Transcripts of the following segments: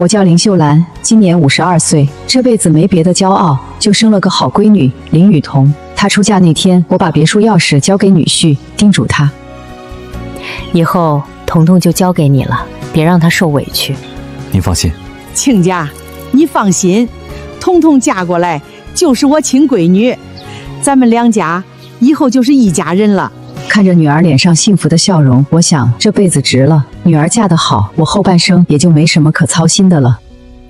我叫林秀蘭，今年52歲，這輩子沒別的驕傲，就生了個好閨女林雨桐。她出嫁那天，我把別墅鑰匙交給女婿，叮囑他，以後彤彤就交給你了，別讓她受委屈。您放心，親家，你放心，彤彤嫁過來就是我親閨女，咱們兩家以後就是一家人了。看着女兒臉上幸福的笑容，我想這輩子值了。女兒嫁得好，我後半生也就沒什麼可操心的了。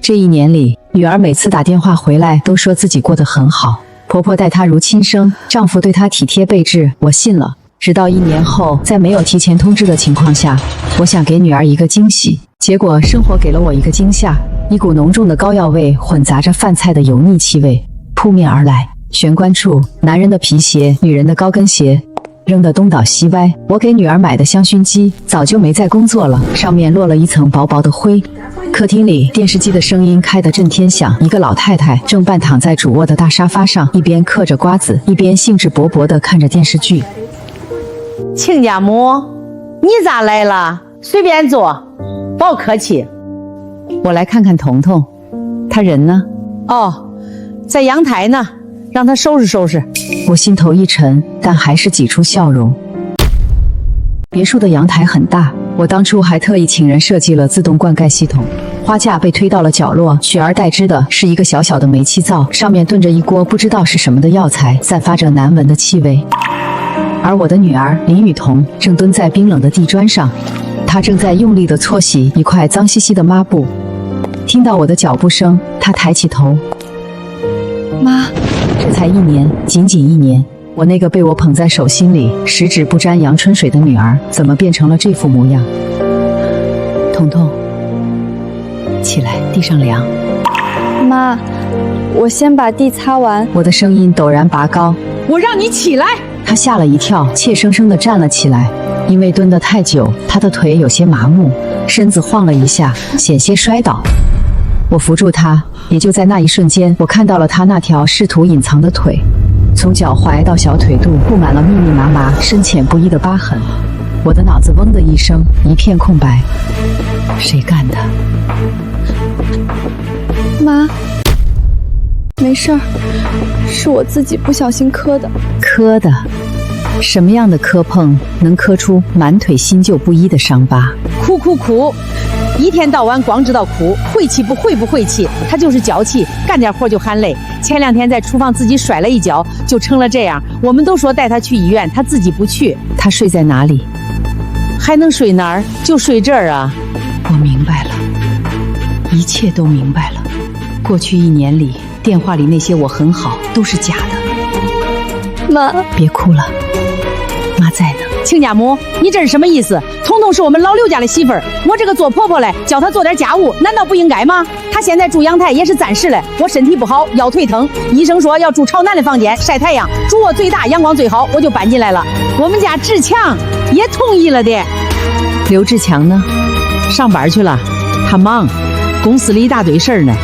這1年裡，女兒每次打電話回來都說自己過得很好，婆婆待她如親生，丈夫對她體貼備至，我信了。直到1年後，在沒有提前通知的情況下，我想給女兒一個驚喜，結果生活給了我一個驚嚇，一股濃重的膏藥味混雜着飯菜的油膩氣味撲面而來。玄關處，男人的皮鞋，女人的高跟鞋扔得東倒西歪。我給女兒買的香薰機早就沒再工作了，上面落了一層薄薄的灰。客廳裡電視機的聲音開得震天響，一個老太太正半躺在主臥的大沙發上，一邊嗑着瓜子，一邊興致勃勃地看着電視劇。親家母，你咋來了？隨便坐，别客氣。我來看看彤彤，她人呢？哦，在陽台呢，讓她收拾收拾。我心頭一沉，但還是擠出笑容。別墅的陽台很大，我當初還特意請人設計了自動灌溉系統。花架被推到了角落，取而代之的是一個小小的煤氣灶，上面燉着一鍋不知道是什麼的藥材，散發着難聞的氣味。而我的女兒林雨桐正蹲在冰冷的地磚上，她正在用力地搓洗一塊髒兮兮的抹布。聽到我的腳步聲，她抬起頭，媽。這才1年，僅僅1年，我那個被我捧在手心裡、十指不沾陽春水的女兒，怎麼變成了這副模樣？彤彤，起來，地上涼。媽，我先把地擦完。我的聲音陡然拔高，我讓你起来。她嚇了一跳，怯生生地站了起來。因為蹲得太久，她的腿有些麻木，身子晃了一下，險些摔倒。我扶住她，也就在那一瞬間，我看到了她那條試圖隱藏的腿，從腳踝到小腿肚布滿了密密麻麻、深淺不一的疤痕。我的腦子嗡的一聲，一片空白。誰幹的？媽，沒事兒，是我自己不小心磕的。磕的？什麼樣的磕碰能磕出滿腿新舊不一的傷疤？哭，一天到晚光知道哭，晦氣不晦氣，他就是嬌氣，幹點活就喊累。前2天在廚房自己摔了一跤，就成了這樣。我們都說帶他去醫院，他自己不去。他睡在哪裡？還能睡哪兒？就睡這兒啊。我明白了，一切都明白了。過去1年裡，電話裡那些我很好都是假的。媽，別哭了，媽在呢。親家母，你這是什麼意思？彤彤是我們老劉家的媳婦兒，我這個做婆婆嘞，教她做點家務，難道不應該嗎？她現在住陽台也是暫時的，我身體不好，腰腿疼，醫生說要住朝南的房間曬太陽，主臥最大，陽光最好，我就搬進來了。我們家志強也同意了的。劉志強呢？上班去了，他忙，公司裡一大堆事兒呢。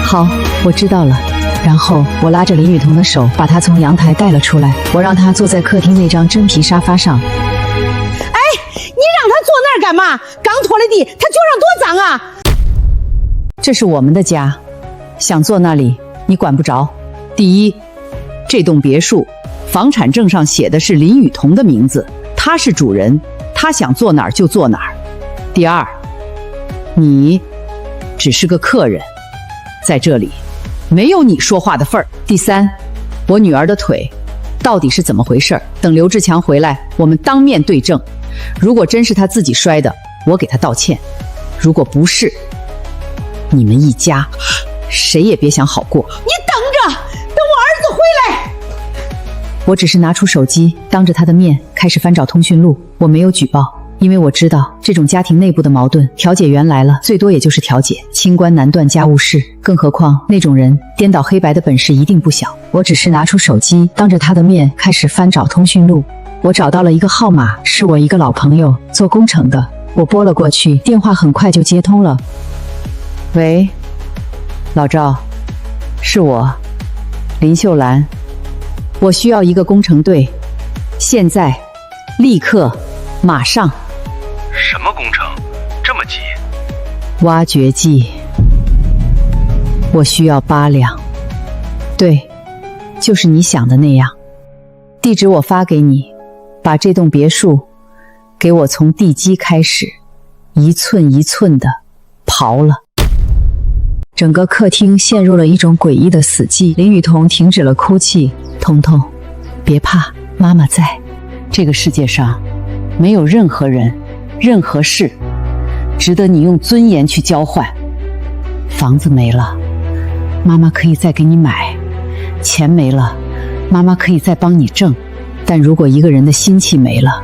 好，我知道了。然後我拉着林雨桐的手，把她從陽台帶了出來。我讓她坐在客廳那張真皮沙發上。哎，你讓她坐那兒幹嘛？剛拖了地，她脚上多髒啊！這是我們的家，想坐那裡你管不着。第一，這棟別墅房產證上寫的是林雨桐的名字，她是主人，她想坐哪兒就坐哪兒。第二，你只是個客人，在這裡沒有你說話的份兒。第三，我女兒的腿到底是怎麼回事？等劉志強回來，我们当面对证。如果真是他自己摔的，我給他道歉；如果不是，你們一家誰也別想好過。你等着，等我兒子回來。我只是拿出手機，當着他的面開始翻找通訊錄。我沒有舉報，因為我知道這種家庭內部的矛盾，調解員來了，最多也就是調解，清官難斷家務事。更何況那種人顛倒黑白的本事一定不小。我只是拿出手機，當着他的面開始翻找通訊錄。我找到了一個號碼，是我一個老朋友，做工程的。我撥了過去，電話很快就接通了。喂，老趙，是我，林秀蘭。我需要一個工程隊，現在，立刻，馬上。什麼工程？這麼急？挖掘機，我需要8两。对，就是你想的那樣。地址我发给你，把这栋別墅給我從地基開始，一寸一寸的刨了。整個客廳陷入了一種詭異的死寂。林雨桐停止了哭泣。彤彤，別怕，媽媽在。這個世界上沒有任何人、任何事值得你用尊嚴去交換。房子沒了，媽媽可以再給你買；錢沒了，媽媽可以再幫你掙。但如果一個人的心氣沒了，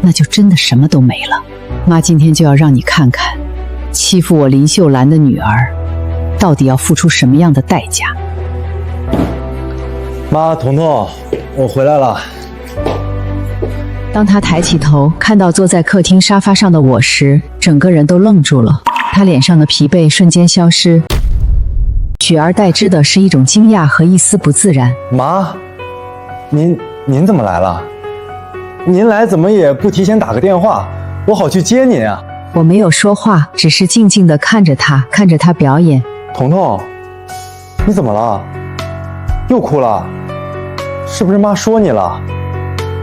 那就真的什麼都沒了。媽今天就要讓你看看，欺負我林秀蘭的女兒，到底要付出什麼樣的代價。媽，彤彤，我回來了。當他抬起頭，看到坐在客廳沙發上的我時，整個人都愣住了。他臉上的疲憊瞬間消失，取而代之的是一種驚訝和一絲不自然。媽，您怎麼來了？您來怎麼也不提前打個電話，我好去接您啊。我沒有說話，只是靜靜地看着他，看着他表演。彤彤，你怎麼了？又哭了？是不是媽說你了？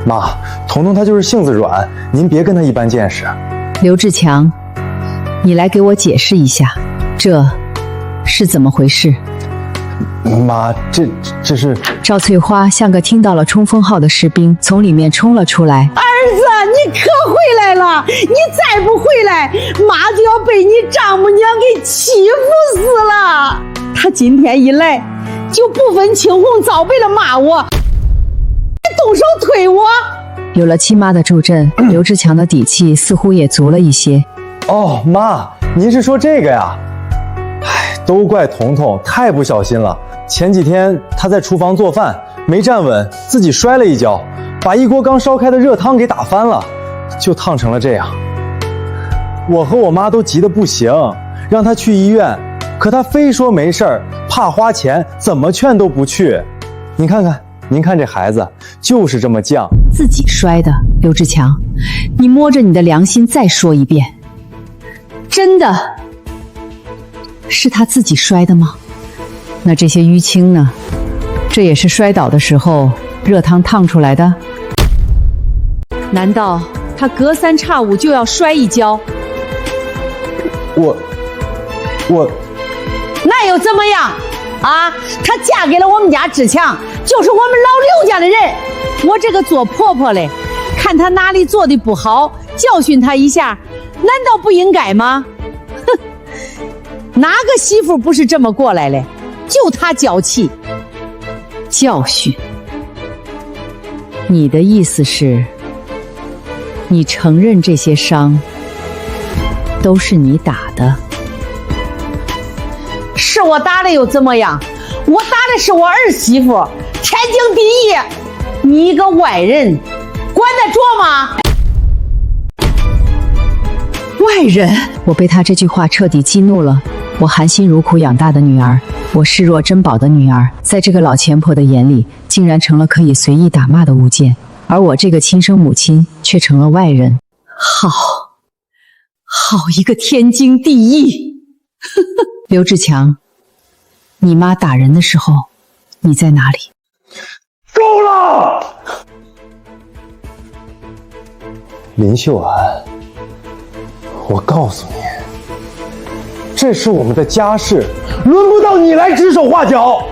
媽，彤彤她就是性子軟，您別跟她一般見識。劉志強，你來給我解釋一下，這是怎麼回事？媽，這是……趙翠花像個聽到了衝鋒號的士兵，從裡面衝了出來。兒子，你可回來了！你再不回來，媽就要被你丈母娘給欺負死了。她今天一來，就不分青紅皂白的罵我，動手推我。有了親媽的助陣，劉志強的底氣似乎也足了一些。哦，媽，您是說這個呀？唉，都怪彤彤太不小心了。前幾天她在廚房做飯，沒站穩，自己摔了一跤，把一鍋剛燒開的熱湯給打翻了，就燙成了這樣。我和我媽都急得不行，讓她去醫院，可她非說沒事兒，怕花錢，怎麼勸都不去。您看看，您看這孩子就是這麼犟。自己摔的，劉志強，你摸着你的良心再說一遍，真的是他自己摔的嗎？那這些淤青呢？這也是摔倒的時候熱湯燙出來的？難道他隔三差五就要摔一跤？我那又怎麼樣啊？她嫁給了我們家志強，就是我們老劉家的人。我這個做婆婆嘞，看她哪裡做的不好，教訓她一下，難道不應該嗎？哼，哪個媳婦不是這麼過來嘞？就她嬌氣。教訓？你的意思是，你承認這些傷都是你打的？是我打的又怎麼樣？我打的是我兒媳婦，天經地義。你一個外人，管得着嗎？外人？我被他這句話徹底激怒了。我含辛茹苦養大的女兒，我視若珍寶的女兒，在這個老錢婆的眼裡，竟然成了可以隨意打罵的物件，而我這個親生母親卻成了外人。好一個天經地義！劉志強，你媽打人的時候，你在哪裡？夠了！林秀安，我告訴你，這是我們的家事，輪不到你來指手畫腳。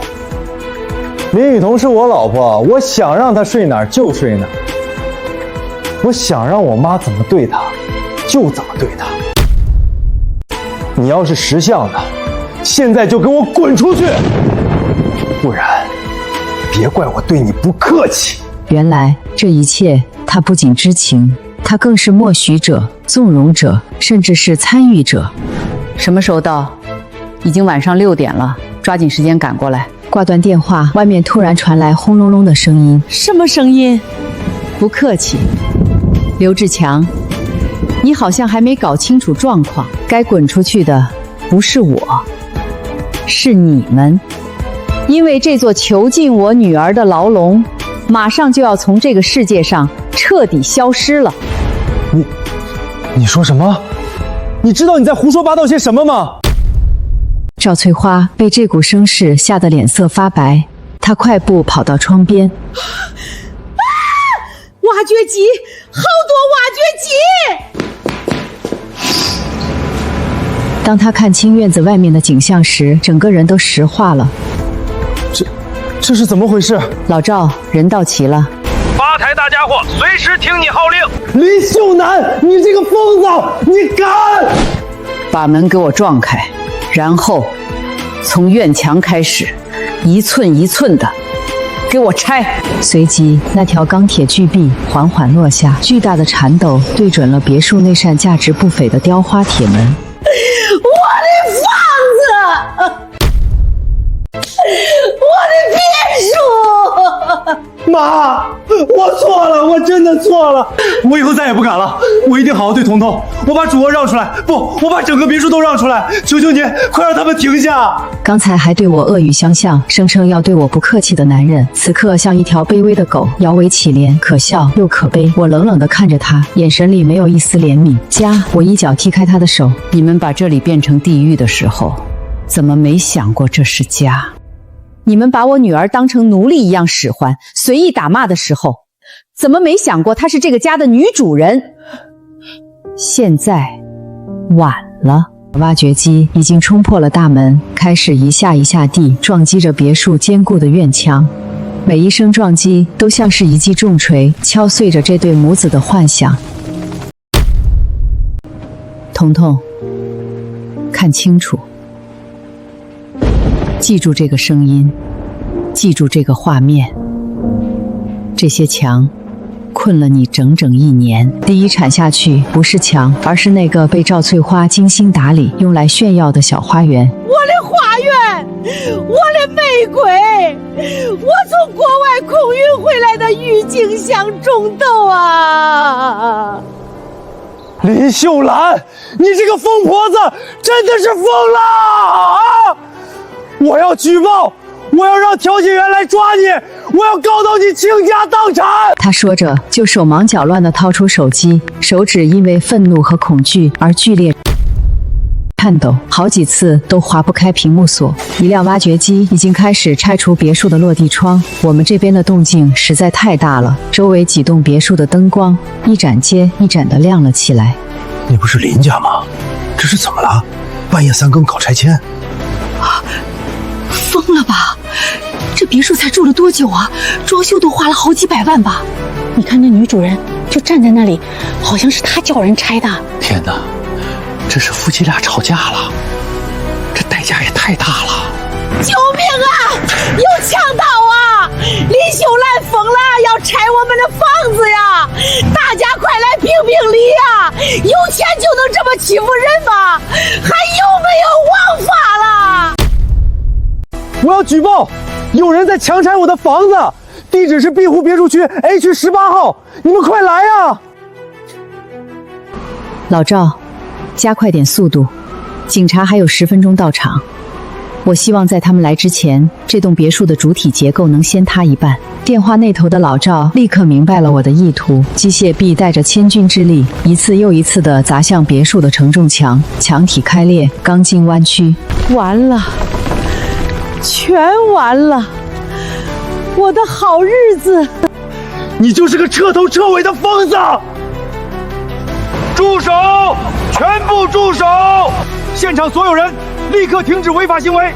林雨桐是我老婆，我想讓她睡哪兒就睡哪兒，我想讓我媽怎麼對她，就怎麼對她。你要是识相的，現在就給我滾出去，不然別怪我對你不客氣。原來這一切，他不僅知情，他更是默許者、縱容者，甚至是參與者。什麼時候到？已經晚上6點了，抓緊時間趕過來。掛斷電話，外面突然傳來轟隆隆的聲音。什麼聲音？不客氣。劉志強，你好像還沒搞清楚狀況。該滾出去的不是我，是你們。因為這座囚禁我女兒的牢籠，馬上就要從這個世界上徹底消失了。你說什麼？你知道你在胡說八道些什麼嗎？趙翠花被这股声勢嚇得臉色發白，她快步跑到窗邊。挖掘機，好多挖掘機！當她看清院子外面的景象時，整個人都石化了。這是怎麼回事？老趙，人到齊了。八抬大家伙，隨時聽你號令。林秀楠，你這個瘋子，你敢！把門給我撞開，然後從院牆開始，一寸一寸的給我拆。隨即，那條鋼鐵巨臂緩緩落下，巨大的鏟斗對準了別墅那扇價值不菲的雕花鐵門。我的房子！我的別墅！媽，我錯了，我真的錯了，我以後再也不敢了，我一定好好對彤彤，我把主臥讓出來，不，我把整個別墅都讓出來，求求你，快讓他們停下！剛才還對我惡語相向，聲稱要對我不客氣的男人，此刻像一條卑微的狗，搖尾乞憐，可笑又可悲。我冷冷地看着他，眼神裡沒有一絲憐憫。家，我一腳踢開他的手。你們把這裡變成地獄的時候，怎麼沒想過這是家？你們把我女兒當成奴隸一樣使喚，隨意打罵的時候，怎麼沒想過她是這個家的女主人？現在晚了。挖掘機已經衝破了大門，開始一下一下地撞擊着別墅堅固的院牆，每一聲撞擊都像是一記重錘，敲碎着這對母子的幻想。彤彤，看清楚，記住這個聲音，記住這個畫面。這些牆困了你整整1年。第一鏟下去不是牆，而是那個被趙翠花精心打理用來炫耀的小花園。我的花園，我的玫瑰，我從國外空運回來的鬱金香種豆啊！林秀蘭，你這個瘋婆子真的是瘋了啊！我要舉報，我要讓調解員來抓你，我要告到你傾家蕩產！他說着，就手忙腳亂地掏出手機，手指因為憤怒和恐懼而劇烈顫抖，好幾次都劃不開屏幕鎖。一輛挖掘機已經開始拆除別墅的落地窗，我們這邊的動靜實在太大了，周圍幾棟別墅的燈光一盞接一盞地亮了起來。你不是林家嗎？這是怎麼了？半夜3更搞拆遷？瘋了吧？這別墅才住了多久啊？裝修都花了好幾百萬吧？你看那女主人就站在那裡，好像是她叫人拆的。天哪，這是夫妻倆吵架了，這代價也太大了！救命啊！有強盜啊！林秀蘭瘋了，要拆我們的房子呀！大家快來评评理呀！有錢就能這麼欺負人嗎？還有沒有王法了？我要舉報，有人在强拆我的房子，地址是碧湖別墅區 A 區18號，你們快來呀！老趙，加快點速度，警察還有10分鐘到場。我希望在他們來之前，這棟別墅的主體結構能先塌一半。電話那頭的老趙立刻明白了我的意圖，機械臂帶着千鈞之力，一次又一次地砸向別墅的承重牆，牆體開裂，鋼筋彎曲。完了，全完了，我的好日子！你就是個徹頭徹尾的瘋子！住手！全部住手！現場所有人立刻停止違法行為！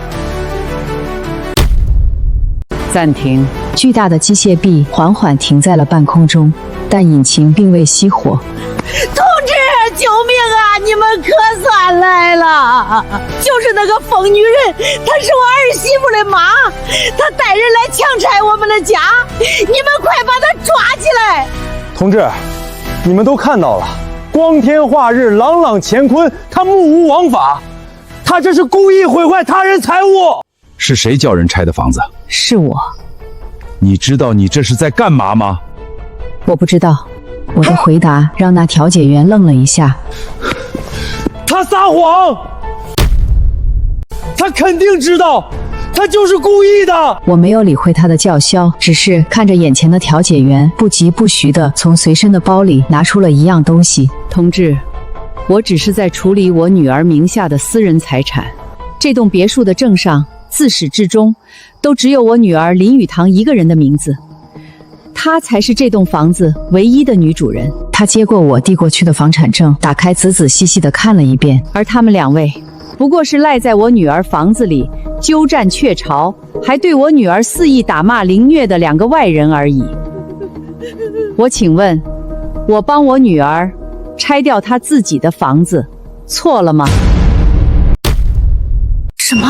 暫停。巨大的機械臂緩緩停在了半空中，但引擎並未熄火。同志，救命啊！你们可算来了！就是那个疯女人，她是我兒媳婦的媽，她帶人來強拆我們的家，你們快把她抓起來！同志，你們都看到了，光天化日，朗朗乾坤，他目無王法，他這是故意毀壞他人財物。是誰叫人拆的房子？是我。你知道你這是在幹嘛嗎？我不知道。我的回答讓那調解員愣了一下。他撒謊，他肯定知道，他就是故意的。我沒有理會他的叫囂，只是看着眼前的調解員不疾不徐地從隨身的包裡拿出了一樣東西。同志，我只是在處理我女兒名下的私人財產。這棟別墅的證上，自始至終都只有我女兒林語堂一個人的名字，她才是這棟房子唯一的女主人。他接過我遞過去的房產證，打開仔仔細細地看了一遍。而他們兩位不過是賴在我女兒房子裡鳩佔鵲巢，還對我女兒肆意打罵凌虐的兩個外人而已。我請問，我幫我女兒拆掉她自己的房子，錯了嗎？什麼？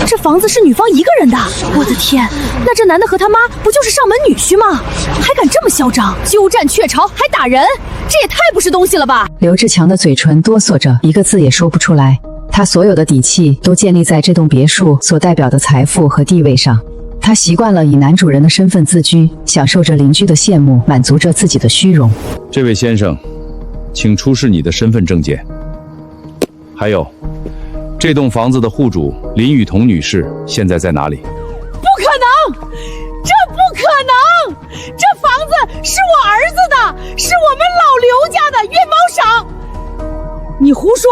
這房子是女方一個人的？我的天，那這男的和他媽不就是上门女婿嗎？還敢這麼囂張，鳩佔鵲巢，還打人，這也太不是東西了吧！劉志強的嘴唇哆嗦着，一個字也說不出來。他所有的底氣都建立在這棟別墅所代表的財富和地位上。他習慣了以男主人的身份自居，享受着鄰居的羨慕，滿足着自己的虛榮。這位先生，請出示你的身份證件。還有，這棟房子的戶主林語彤女士現在在哪裡？不可能，這不可能！這房子是我兒子的，是我们老劉家的月毛赏。你胡說！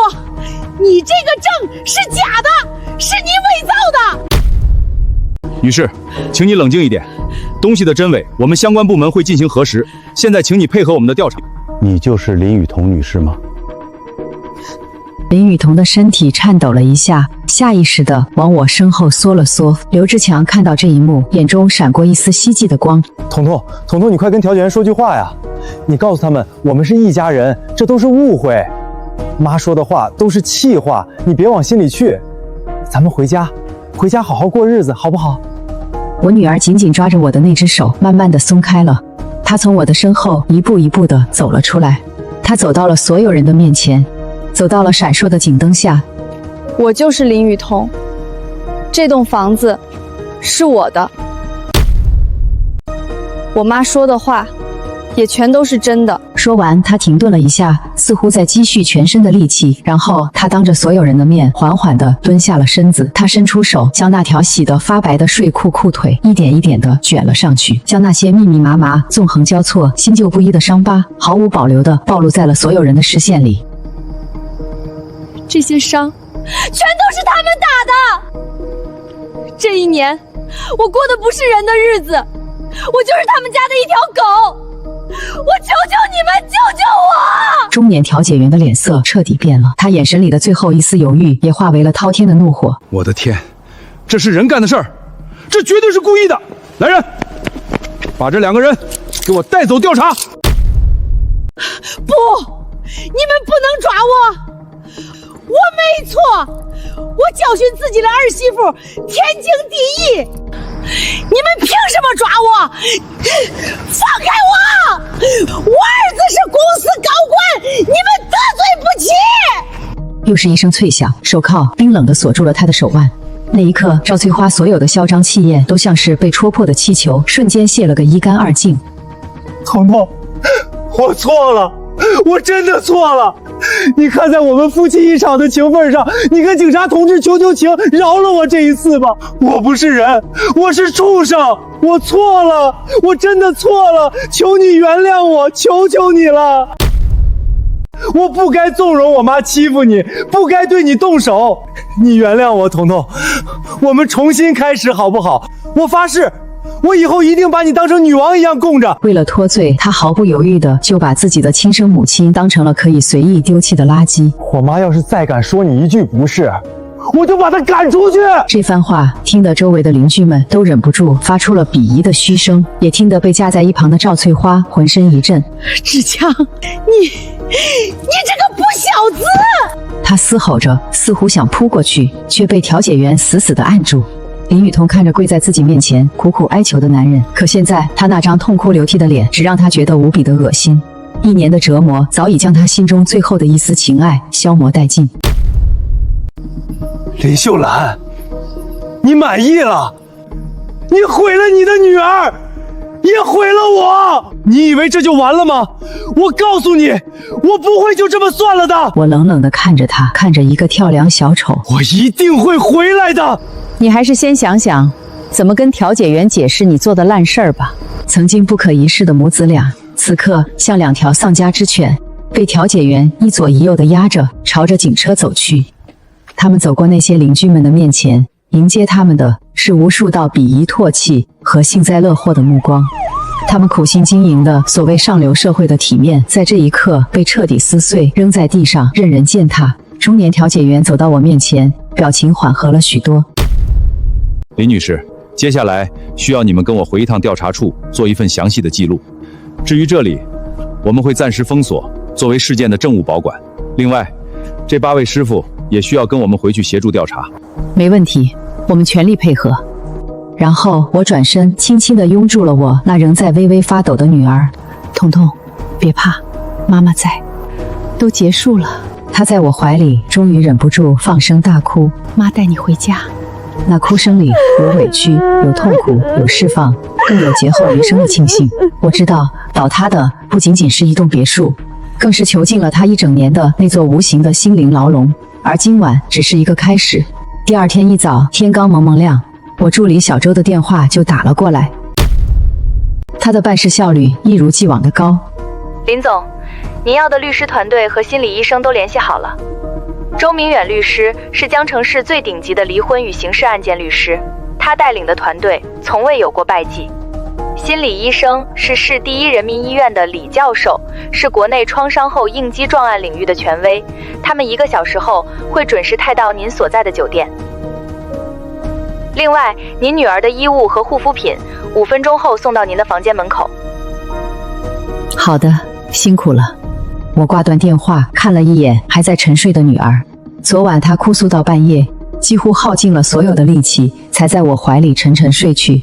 你這個證是假的，是你偽造的。女士，請你冷靜一點。東西的真偽，我們相關部門會進行核實。現在，請你配合我們的調查。你就是林語彤女士嗎？林語彤的身體顫抖了一下，下意識地往我身後縮了縮。劉志強看到這一幕，眼中閃過一絲希冀的光。彤彤，你快跟調解員說句話呀！你告訴他們，我們是一家人，這都是誤會。媽說的話都是氣話，你別往心裡去。咱們回家好好過日子，好不好？我女兒緊緊抓着我的那隻手，慢慢地鬆開了。她從我的身後一步一步地走了出來。她走到了所有人的面前，走到了閃爍的警燈下。我就是林語彤，這棟房子是我的。我媽說的話也全都是真的。說完，他停頓了一下，似乎在積蓄全身的力氣，然後他當着所有人的面緩緩地蹲下了身子。他伸出手，將那條洗得發白的睡褲褲腿一點一點地捲了上去，將那些密密麻麻、縱橫交錯、新舊不一的傷疤毫無保留地暴露在了所有人的視線裡。這些傷全都是他們打的。這一年，我過的不是人的日子，我就是他們家的一條狗。我求求你們，救救我！中年調解員的臉色徹底變了，他眼神裡的最後一絲猶豫也化為了滔天的怒火。我的天，這是人幹的事兒，這絕對是故意的！來人，把這兩個人給我帶走調查！不，你們不能抓我！我沒錯，我教訓自己的兒媳婦天經地義。你們憑什麼抓我？放開我！我兒子是公司高管，你們得罪不起！又是一聲脆響，手銬冰冷地鎖住了他的手腕。那一刻，趙翠花所有的囂張气焰都像是被戳破的氣球，瞬間泄了個一乾二淨。彤彤，我錯了，我真的錯了。你看在我們夫妻一場的情分上，你跟警察同志求情，饒了我這一次吧。我不是人，我是畜生，我錯了，我真的錯了，求你原諒我，求求你了。我不該縱容我媽欺負你，不該對你動手，你原諒我，彤彤，我們重新開始好不好？我發誓，我以後一定把你當成女王一樣供着。為了脫罪，他毫不猶豫地就把自己的親生母親當成了可以隨意丟棄的垃圾。我媽要是再敢說你一句不是，我就把她趕出去。這番話聽得周圍的鄰居們都忍不住發出了鄙夷的噓聲，也聽得被架在一旁的趙翠花渾身一震。志強，你這個不孝子！她嘶吼着，似乎想撲過去，卻被調解員死死地按住。林語彤看着跪在自己面前苦苦哀求的男人，可現在他那張痛哭流涕的臉只讓他覺得無比的惡心。1年的折磨早已將他心中最後的一絲情愛消磨殆盡。林秀蘭，你滿意了？你毀了你的女兒，也毀了我。你以為這就完了嗎？我告訴你，我不會就這麼算了的。我冷冷地看着他，看着一個跳梁小丑，我一定會回來的。你還是先想想怎麼跟調解員解釋你做的爛事兒吧。曾經不可一世的母子倆，此刻像兩條喪家之犬，被調解員一左一右地押着，朝着警车走去。他们走过那些邻居們的面前，迎接他們的是無數道鄙夷唾棄和幸災樂禍的目光。他們苦心經營的所謂上流社會的體面，在這一刻被徹底撕碎，扔在地上，任人踐踏。中年調解員走到我面前，表情緩和了許多。林女士，接下來需要你們跟我回一趟調查處，做一份詳細的記錄。至於這裡，我們會暫時封鎖，作為事件的政務保管。另外，這8位師傅也需要跟我們回去協助調查。沒問題，我們全力配合。然後我轉身，輕輕地擁住了我那仍在微微發抖的女兒。彤彤，別怕，媽媽在。都結束了。她在我懷裡，終於忍不住放聲大哭。媽帶你回家。那哭聲裡有委屈，有痛苦，有釋放，更有劫後餘生的慶幸。我知道，倒塌的不僅僅是一棟別墅，更是囚禁了她1整年的那座無形的心靈牢籠。而今晚只是一個開始。第二天一早，天剛蒙蒙亮，我助理小周的電話就打了過來。他的辦事效率一如既往的高。林總，您要的律師團隊和心理醫生都聯繫好了。周明遠律師是江城市最頂級的離婚與刑事案件律師，他帶領的團隊從未有過敗績。心理醫生是市第1人民醫院的李教授，是國內創傷後應激狀案領域的權威，他們1個小時後會準時派到您所在的酒店。另外，您女兒的衣物和護膚品5分鐘後送到您的房間門口。好的，辛苦了。我掛斷電話，看了一眼還在沉睡的女兒。昨晚她哭訴到半夜，幾乎耗盡了所有的力氣，才在我懷裡沉沉睡去。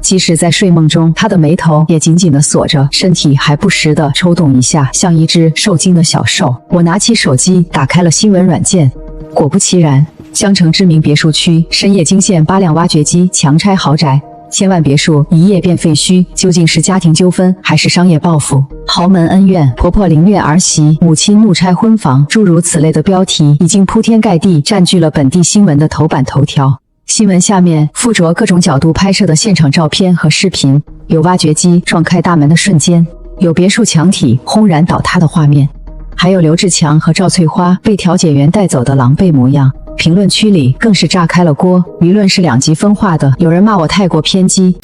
即使在睡夢中，她的眉頭也緊緊地鎖着，身體還不時地抽動一下，像一隻受驚的小獸。我拿起手機，打開了新聞軟件。果不其然，江城知名別墅區深夜驚現8輛挖掘機強拆豪宅。千萬別墅一夜變廢墟，究竟是家庭糾紛還是商業報復？豪門恩怨，婆婆凌虐兒媳，母親怒拆婚房，諸如此類的標題已經鋪天蓋地佔據了本地新聞的頭版頭條。新聞下面附着各種角度拍攝的現場照片和視頻，有挖掘機撞開大門的瞬間，有別墅牆體轟然倒塌的畫面，還有劉志強和趙翠花被調解員帶走的狼狽模樣。評論區裡更是炸開了鍋，輿論是兩極分化的。有人罵我太過偏激，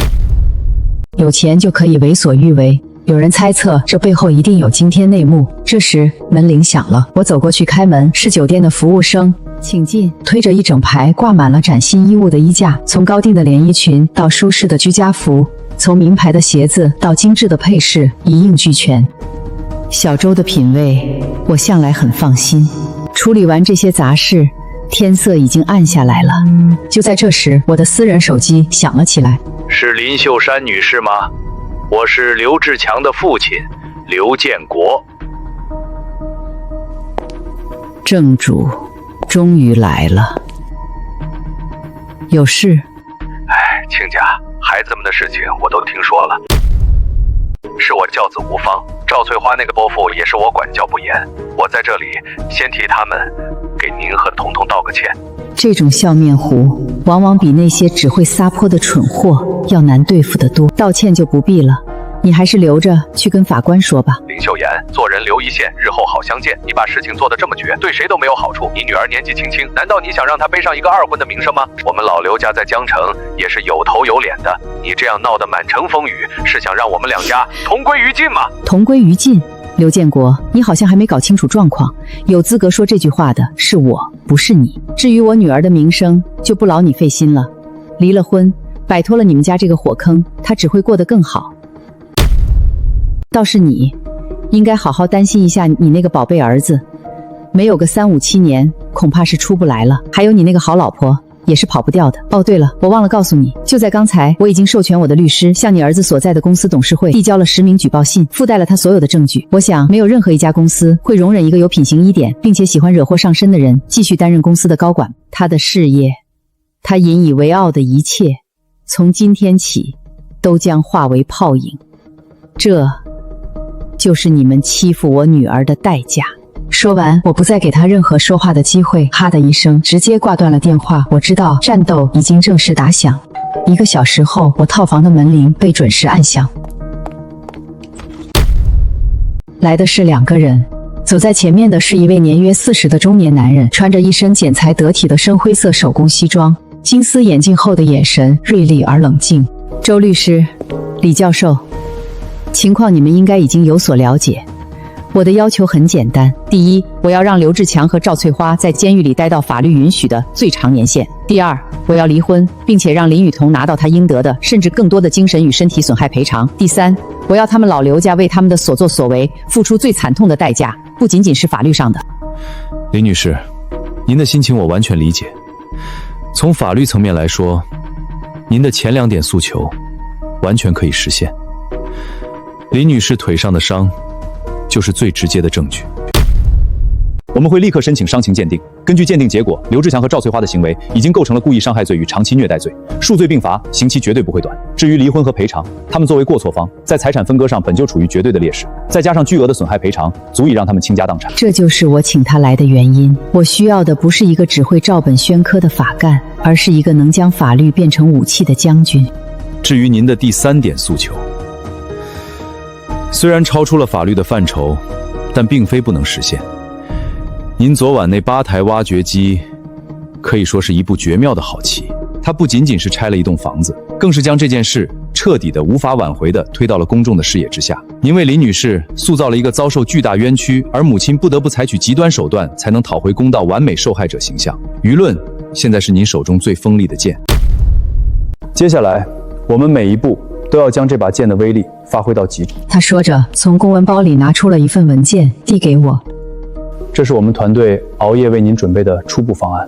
有錢就可以為所欲為；有人猜測這背後一定有驚天內幕。這時門鈴響了，我走過去開門，是酒店的服務生。請進。推着一整排掛滿了嶄新衣物的衣架，從高定的連衣裙到舒適的居家服，從名牌的鞋子到精緻的配飾，一應俱全。小周的品味，我向來很放心。處理完這些雜事，天色已經暗下來了。就在這時，我的私人手機響了起來。是林秀珊女士嗎？我是劉志強的父親，劉建國。正主終於來了，有事？親家，孩子們的事情我都聽說了。是我教子無方，趙翠花那個伯父也是我管教不嚴，我在這裡先替他們給您和彤彤道個歉。這種笑面虎往往比那些只會撒潑的蠢貨要難對付得多，道歉就不必了，你還是留着去跟法官說吧。林秀妍，做人留一線，日後好相見。你把事情做得這麼絕，對誰都沒有好處。你女兒年紀輕輕，難道你想讓她背上一個二婚的名聲嗎？我們老劉家在江城也是有頭有臉的，你這樣鬧得滿城風雨，是想讓我們兩家同歸於盡嗎？同歸於盡？劉建國，你好像還沒搞清楚狀況，有資格說這句話的是我，不是你。至於我女兒的名聲，就不勞你費心了。離了婚，擺脫了你們家這個火坑，她只會過得更好。倒是你，應該好好擔心一下你那個寶貝兒子，沒有個3、5、7年，恐怕是出不來了。還有你那個好老婆，也是跑不掉的。哦，對了，我忘了告訴你，就在剛才，我已經授權我的律師向你兒子所在的公司董事會遞交了實名舉報信，附帶了他所有的證據。我想，沒有任何一家公司會容忍一個有品行、疑點，並且喜歡惹禍上身的人繼續擔任公司的高管。他的事業，他引以為傲的一切，從今天起，都將化為泡影。這就是你們欺負我女兒的代價。說完，我不再給他任何說話的機會，哈的一聲，直接掛斷了電話。我知道戰鬥已經正式打響。1個小時後，我套房的門鈴被準時按響。來的是2個人。走在前面的是一位年約40的中年男人，穿着一身剪裁得體的深灰色手工西裝，金絲眼鏡後的眼神銳利而冷靜。周律師，李教授，情況你們应該已經有所了解。我的要求很簡单：第一，我要讓刘志强和赵翠花在监獄裡待到法律允許的最長年限；第二，我要離婚，并且讓林雨桐拿到她應得的，甚至更多的精神與身體損害賠償；第三，我要他們老劉家為他們的所作所為付出最慘痛的代價，不僅僅是法律上的。林女士，您的心情我完全理解。從法律層面來說，您的前2點訴求完全可以實現。林女士腿上的傷就是最直接的證據。我們會立刻申請傷情鑑定，根據鑑定結果，劉志強和趙翠花的行為已經構成了故意傷害罪與長期虐待罪，數罪并罰，刑期絕對不會短。至於離婚和賠償，他們作為過錯方，在財產分割上本就處於絕對的劣勢，再加上巨額的損害賠償，足以讓他們傾家蕩產。這就是我請他來的原因。我需要的不是一個只會照本宣科的法幹，而是一個能將法律變成武器的將軍。至於您的第3點訴求，雖然超出了法律的範疇，但並非不能實現。您昨晚那8台挖掘機可以說是一部絕妙的好棋，它不僅僅是拆了一棟房子，更是将這件事徹底的、無法挽回的推到了公眾的視野之下。您為林女士塑造了一個遭受巨大冤屈，而母親不得不採取極端手段才能討回公道完美受害者形象。輿論現在是您手中最鋒利的劍。接下來，我們每一步都要將這把劍的威力發揮到極致。他說着，從公文包裡拿出了一份文件，遞給我。這是我們團隊熬夜為您準備的初步方案。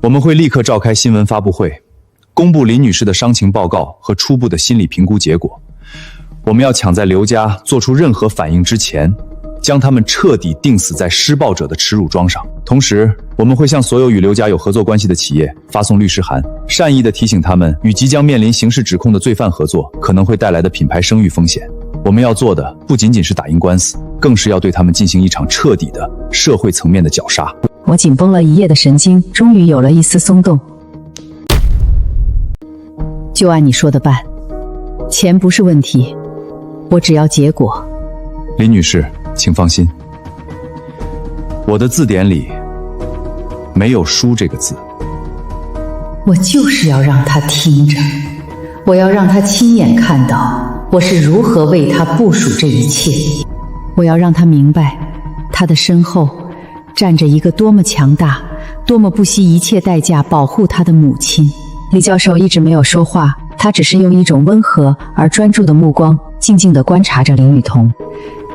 我們會立刻召開新聞發布會，公布林女士的傷情報告和初步的心理評估結果。我們要搶在劉家做出任何反應之前，將他們徹底釘死在施暴者的恥辱樁上。同時，我們會向所有與劉家有合作關係的企業發送律師函，善意地提醒他們與即將面臨刑事指控的罪犯合作可能會帶來的品牌聲譽風險。我們要做的不僅僅是打贏官司，更是要對他們進行一場徹底的社會層面的绞殺。我緊繃了一夜的神經終於有了一絲鬆動。就按你說的辦，錢不是問題，我只要結果。林女士，請放心，我的字典裡沒有輸這個字。我就是要讓他聽着，我要讓他親眼看到我是如何為他部署這一切。我要讓他明白，他的身後站着一個多麼強大、多麼不惜一切代價保護他的母親。李教授一直没有說話，他只是用一種溫和而專注的目光靜靜地觀察着林雨桐。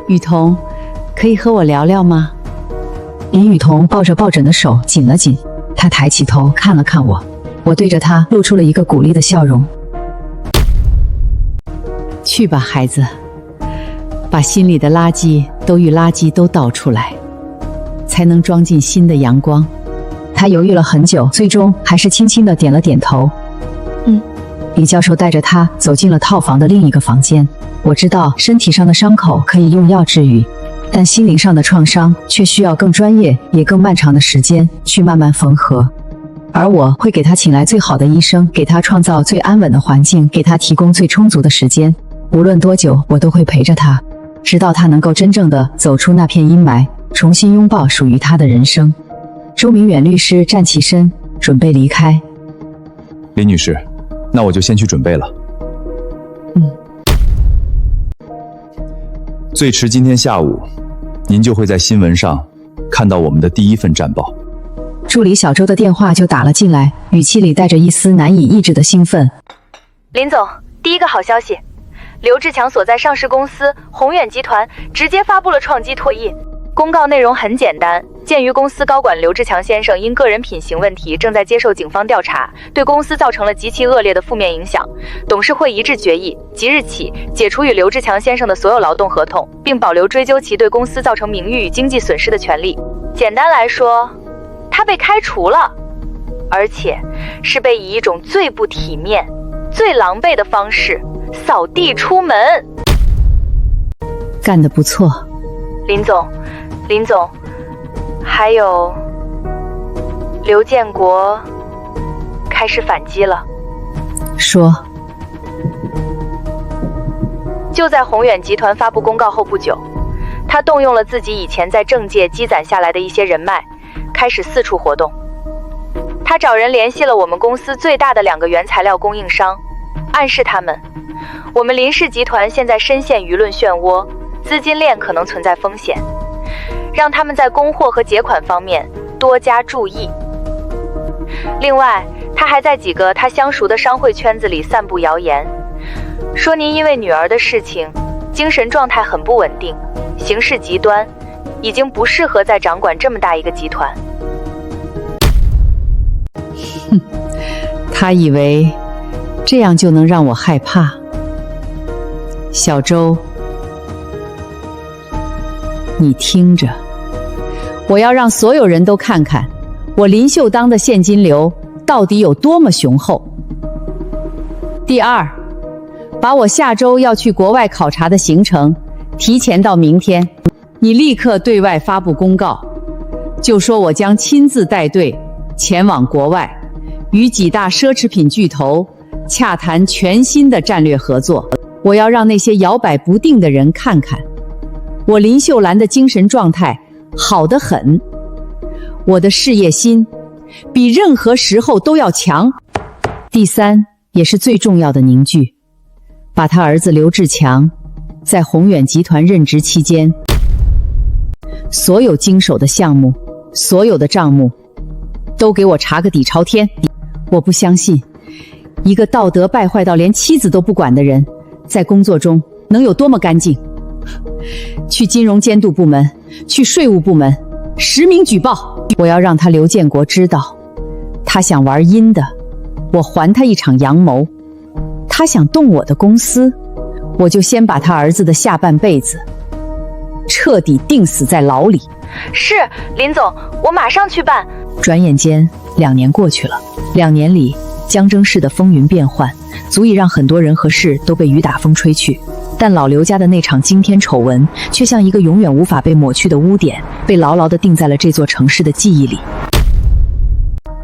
雨桐，可以和我聊聊嗎？林雨桐抱着抱枕的手緊了緊，他抬起頭看了看我，我對着他露出了一個鼓勵的笑容。去吧，孩子，把心裡的垃圾都與垃圾都倒出來，才能裝進新的陽光。他猶豫了很久，最終還是輕輕地點了點頭。李教授帶着他走進了套房的另一個房間。我知道身體上的傷口可以用藥治癒，但心靈上的創傷卻需要更專業也更漫長的時間去慢慢縫合。而我會給他請來最好的醫生，給他創造最安穩的環境，給他提供最充足的時間。無論多久，我都會陪着他，直到他能夠真正的走出那片陰霾，重新擁抱屬於他的人生。周明遠律師站起身，準備離開。林女士，那我就先去準備了。最遲今天下午，您就会在新聞上看到我們的第一份戰報。助理小周的電話就打了進來，語氣裡帶着一絲難以抑制的興奮。林總，第一個好消息，劉志強所在上市公司宏遠集團直接發布了創基唾液。公告內容很簡單，鑑於公司高管劉志強先生因個人品行問題正在接受警方調查，對公司造成了極其惡劣的負面影響，董事會一致決議即日起解除與劉志強先生的所有勞動合同，並保留追究其對公司造成名譽與經濟損失的權利。簡單來說，他被開除了，而且是被以一種最不體面、最狼狽的方式掃地出門。幹得不錯，林總，還有劉建國開始反擊了。說，就在宏遠集團發布公告後不久，他動用了自己以前在政界積攢下來的一些人脈，開始四處活動。他找人聯繫了我們公司最大的2個原材料供應商，暗示他們，我們林氏集團現在深陷輿論漩渦，資金鏈可能存在風險，讓他們在供貨和結款方面多加注意。另外，他還在幾個他相熟的商會圈子裡散布謠言，說您因為女兒的事情，精神狀態很不穩定，行事極端，已經不適合再掌管這麼大一個集團。哼，他以為這樣就能讓我害怕。小周，你听着，我要讓所有人都看看我林秀当的现金流到底有多麼雄厚。第二，把我下周要去國外考察的行程提前到明天，你立刻对外發布公告，就說我將親自帶隊前往國外，與幾大奢侈品巨頭洽談全新的戰略合作。我要讓那些搖擺不定的人看看，我林秀蘭的精神狀態好得很，我的事業心比任何時候都要強。第三，也是最重要的凝聚，把他兒子劉志強在宏遠集團任職期間所有經手的項目，所有的賬目都給我查個底朝天。我不相信一個道德敗壞到連妻子都不管的人在工作中能有多麼乾淨。去金融監督部門，去稅務部門實名舉報。我要讓他劉建國知道，他想玩陰的，我還他一場陽謀；他想動我的公司，我就先把他兒子的下半輩子徹底釘死在牢裡。是，林總，我馬上去辦。轉眼間2年過去了，2年裡江征氏的風雲變幻，足以讓很多人和事都被雨打風吹去。但老劉家的那場驚天醜聞，卻像一個永遠無法被抹去的污點，被牢牢地釘在了這座城市的記憶裡。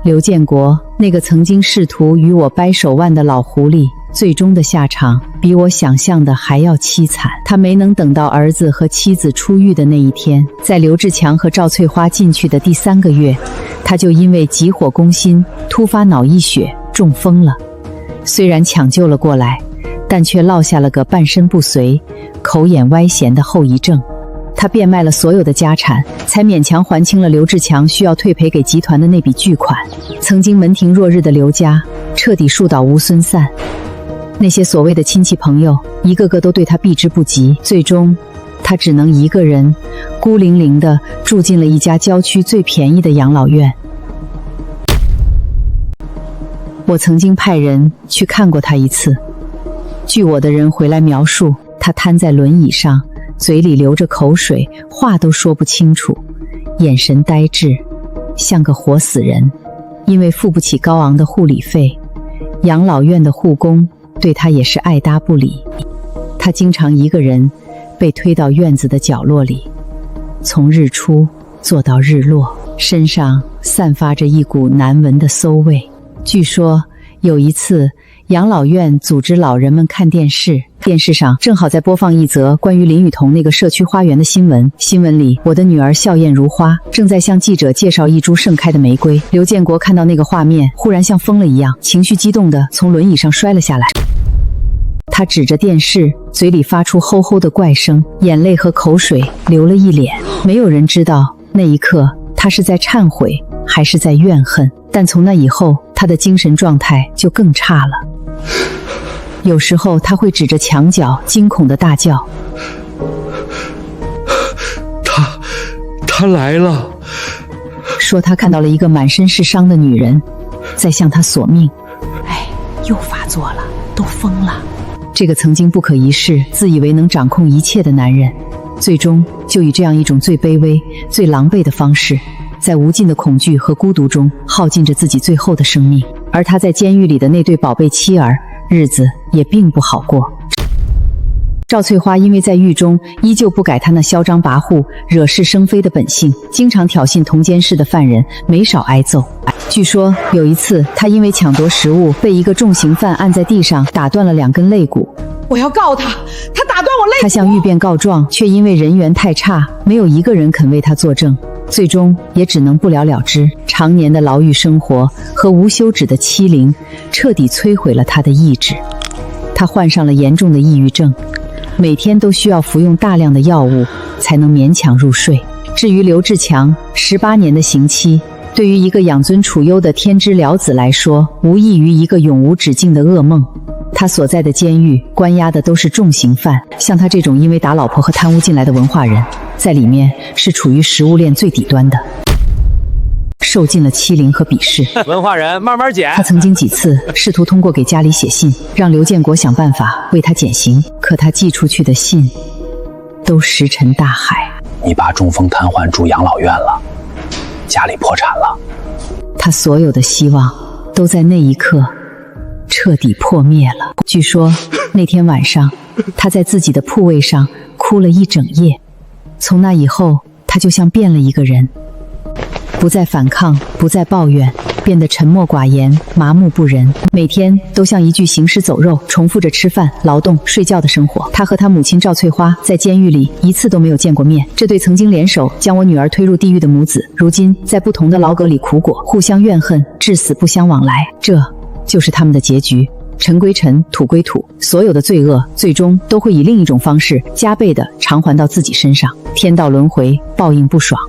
劉建國，那個曾經試圖與我掰手腕的老狐狸，最終的下場比我想象的還要淒慘。他沒能等到兒子和妻子出獄的那一天，在劉志強和趙翠花進去的第3個月，他就因為急火攻心，突發腦溢血，中風了。雖然搶救了過來，但卻落下了個半身不遂、口眼歪斜的後遺症。他變賣了所有的家產，才勉強還清了劉志強需要退賠給集團的那筆巨款。曾經門庭若日的劉家，徹底樹倒猢猻散。那些所謂的親戚朋友，一個個都對他避之不及。最終，他只能一個人孤零零地住進了一家郊區最便宜的養老院。我曾經派人去看過他一次，據我的人回來描述，他癱在輪椅上，嘴裡流着口水，話都說不清楚，眼神呆滯，像個活死人。因為付不起高昂的護理費，養老院的護工對他也是愛答不理。他經常一個人被推到院子的角落裡，從日出坐到日落，身上散發着一股難聞的餿味。據說有一次養老院組織老人們看電視，電視上正好在播放一則關於林雨桐那個社區花園的新聞。新聞裡，我的女兒笑靥如花，正在向記者介紹一株盛開的玫瑰。劉建國看到那個畫面，忽然像瘋了一樣，情緒激動地從輪椅上摔了下來。他指着電視，嘴裡發出吼吼的怪聲，眼淚和口水流了一臉。沒有人知道那一刻他是在懺悔還是在怨恨，但從那以後，他的精神狀態就更差了。有時候他會指着牆角驚恐地大叫：他來了，說他看到了一個滿身是傷的女人在向他索命。哎，又發作了，都瘋了。這個曾經不可一世、自以為能掌控一切的男人，最終就以這樣一種最卑微、最狼狽的方式，在無盡的恐懼和孤獨中耗盡着自己最後的生命。而他在監獄裡的那對寶貝妻兒，日子也並不好過。趙翠花因為在獄中依舊不改她那囂張跋扈、惹是生非的本性，經常挑釁同監室的犯人，沒少挨揍。據說有一次，她因為搶奪食物被一個重刑犯按在地上打斷了2根肋骨。我要告他，他打断我肋骨。他向狱辩告状，却因为人缘太差，没有一个人肯为他作证，最終也只能不了了之。常年的牢獄生活和無休止的欺凌，徹底摧毀了他的意志。他患上了嚴重的抑鬱症，每天都需要服用大量的藥物才能勉強入睡。至於劉志強，18年的刑期，對於一個養尊處優的天之療子來說，無異於一個永無止境的噩夢。他所在的監獄關押的都是重刑犯，像他這種因為打老婆和貪污進來的文化人，在裡面是處於食物鏈最底端的，受盡了欺凌和鄙視。文化人慢慢減。他曾經幾次試圖通過給家裡寫信，讓劉建國想辦法為他減刑，可他寄出去的信都石沉大海。你爸中風癱瘓住養老院了，家裡破產了。他所有的希望都在那一刻徹底破滅了。據說那天晚上，他在自己的鋪位上哭了一整夜。從那以後，他就像變了一個人，不再反抗，不再抱怨，變得沉默寡言，麻木不仁，每天都像一具行屍走肉，重複着吃飯、勞動、睡覺的生活。他和他母親趙翠花在監獄裡一次都沒有見過面。這對曾經聯手將我女兒推入地獄的母子，如今在不同的牢閣裡苦果，互相怨恨，至死不相往來。這就是他們的結局。塵歸塵，土歸土，所有的罪惡最終都會以另一種方式加倍地償還到自己身上。天道輪迴，報應不爽。